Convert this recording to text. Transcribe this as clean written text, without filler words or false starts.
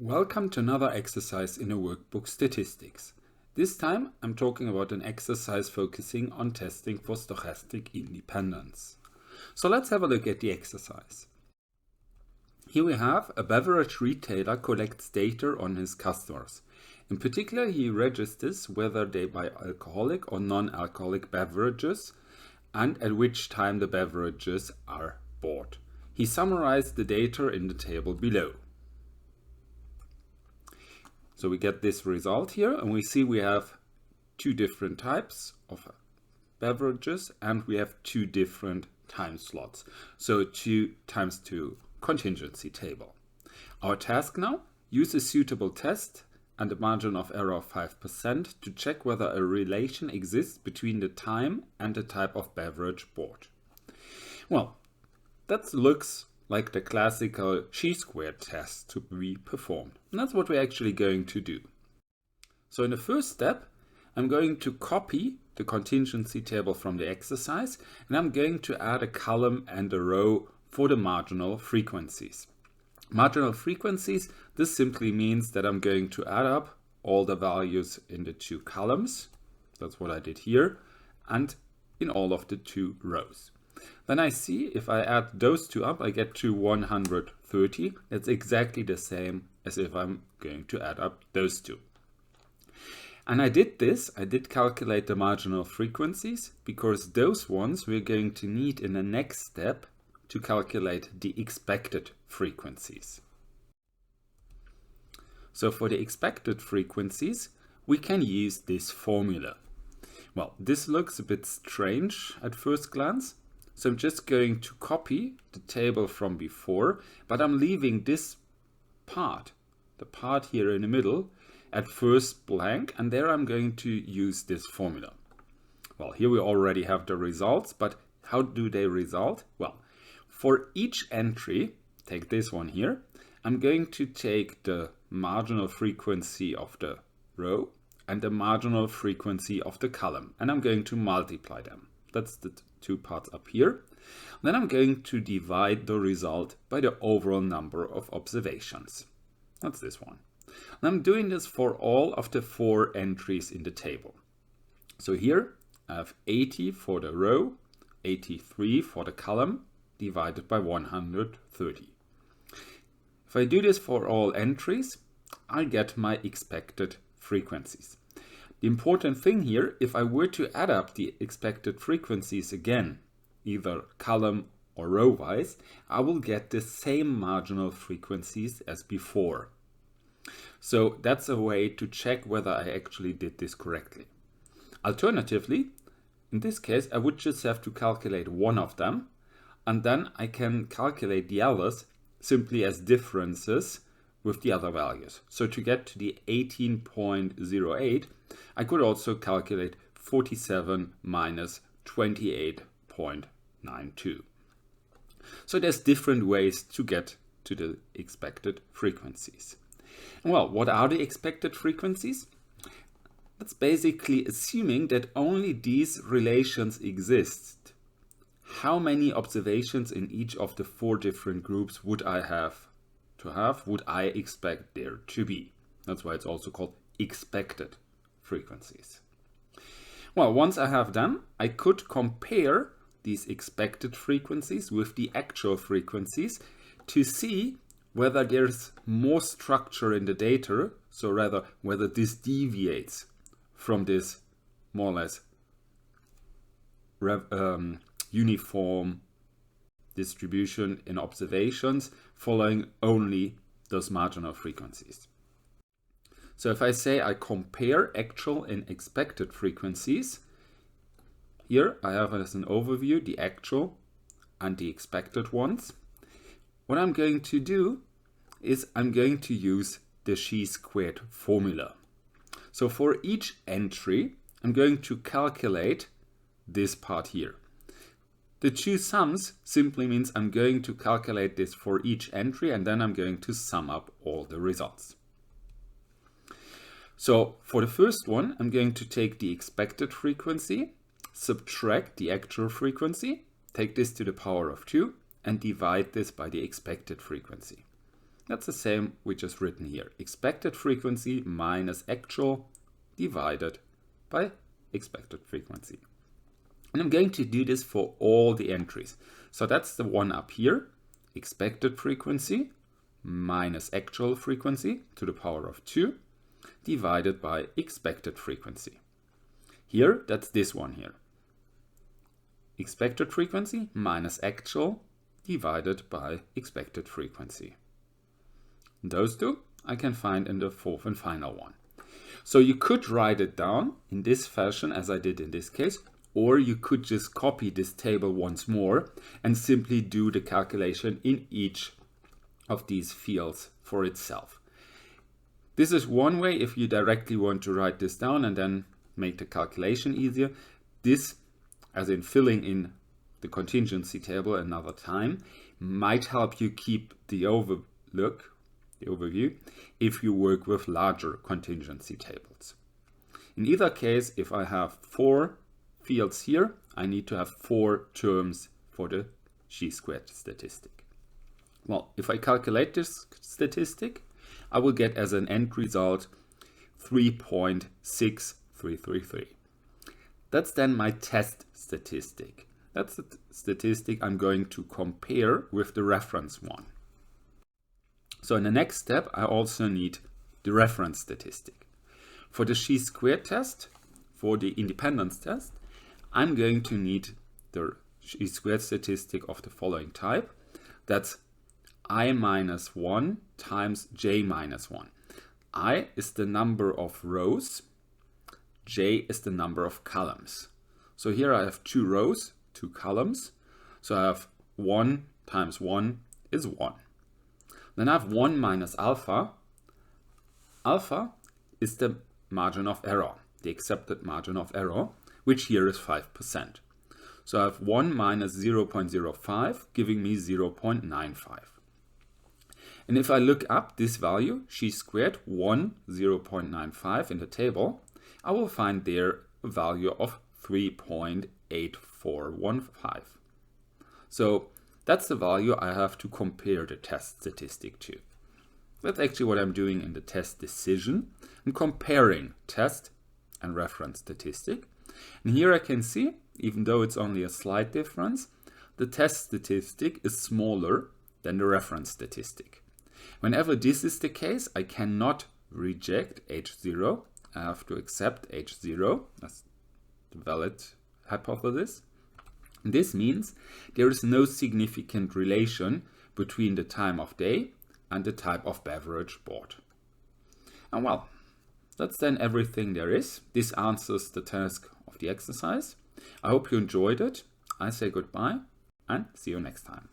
Welcome to another exercise in a workbook statistics. This time I'm talking about an exercise focusing on testing for stochastic independence. So let's have a look at the exercise. Here we have a beverage retailer collects data on his customers. In particular, he registers whether they buy alcoholic or non-alcoholic beverages and at which time the beverages are bought. He summarized the data in the table below. So we get this result here, and we see we have two different types of beverages and we have two different time slots. So 2 times 2 contingency table. Our task now, use a suitable test and a margin of error of 5% to check whether a relation exists between the time and the type of beverage bought. Well, that looks like the classical chi-squared test to be performed. And that's what we're actually going to do. So in the first step, I'm going to copy the contingency table from the exercise, and I'm going to add a column and a row for the marginal frequencies. Marginal frequencies, this simply means that I'm going to add up all the values in the two columns. That's what I did here, and in all of the two rows. Then I see if I add those two up, I get to 130. That's exactly the same as if I'm going to add up those two. And I did calculate the marginal frequencies because those ones we're going to need in the next step to calculate the expected frequencies. So for the expected frequencies, we can use this formula. Well, this looks a bit strange at first glance. So I'm just going to copy the table from before, but I'm leaving this part, the part here in the middle, at first blank, and there I'm going to use this formula. Well, here we already have the results, but how do they result? Well, for each entry, take this one here, I'm going to take the marginal frequency of the row and the marginal frequency of the column, and I'm going to multiply them. That's the two parts up here. Then I'm going to divide the result by the overall number of observations. That's this one. And I'm doing this for all of the 4 entries in the table. So here I have 80 for the row, 83 for the column, divided by 130. If I do this for all entries, I get my expected frequencies. The important thing here, if I were to add up the expected frequencies again, either column or row wise, I will get the same marginal frequencies as before. So that's a way to check whether I actually did this correctly. Alternatively, in this case, I would just have to calculate one of them, and then I can calculate the others simply as differences with the other values. So to get to the 18.08, I could also calculate 47 minus 28.92. So there's different ways to get to the expected frequencies. Well, what are the expected frequencies? That's basically assuming that only these relations exist. How many observations in each of the 4 different groups would I would I expect there to be? That's why it's also called expected frequencies. Well, once I have them, I could compare these expected frequencies with the actual frequencies to see whether there's more structure in the data, so rather whether this deviates from this more or less uniform distribution in observations following only those marginal frequencies. So if I say I compare actual and expected frequencies, here I have as an overview the actual and the expected ones. What I'm going to do is I'm going to use the chi-squared formula. So for each entry, I'm going to calculate this part here. The two sums simply means I'm going to calculate this for each entry and then I'm going to sum up all the results. So for the first one, I'm going to take the expected frequency, subtract the actual frequency, take this to the power of 2 and divide this by the expected frequency. That's the same we just written here. Expected frequency minus actual divided by expected frequency. And I'm going to do this for all the entries. So that's the one up here. Expected frequency minus actual frequency to the power of 2 divided by expected frequency. Here, that's this one here. Expected frequency minus actual divided by expected frequency. Those two I can find in the fourth and final one. So you could write it down in this fashion as I did in this case, or you could just copy this table once more and simply do the calculation in each of these fields for itself. This is one way if you directly want to write this down and then make the calculation easier. This, as in filling in the contingency table another time, might help you keep the overview if you work with larger contingency tables. In either case, if I have 4 fields here, I need to have 4 terms for the chi-squared statistic. Well, if I calculate this statistic, I will get as an end result 3.6333. That's then my test statistic. That's the statistic I'm going to compare with the reference one. So in the next step, I also need the reference statistic. For the chi-squared test, for the independence test, I'm going to need the chi-squared statistic of the following type. That's I minus 1 times j minus 1. I is the number of rows, j is the number of columns. So here I have 2 rows, 2 columns. So I have 1 times 1 is 1. Then I have 1 minus alpha. Alpha is the margin of error, the accepted margin of error, which here is 5%. So I have 1 minus 0.05, giving me 0.95. And if I look up this value, chi-squared 1, 0.95 in the table, I will find there a value of 3.8415. So that's the value I have to compare the test statistic to. That's actually what I'm doing in the test decision. I'm comparing test and reference statistic. And here I can see, even though it's only a slight difference, the test statistic is smaller than the reference statistic. Whenever this is the case, I cannot reject H0. I have to accept H0 as the valid hypothesis. This means there is no significant relation between the time of day and the type of beverage bought. And well, that's then everything there is. This answers the task of the exercise. I hope you enjoyed it. I say goodbye and see you next time.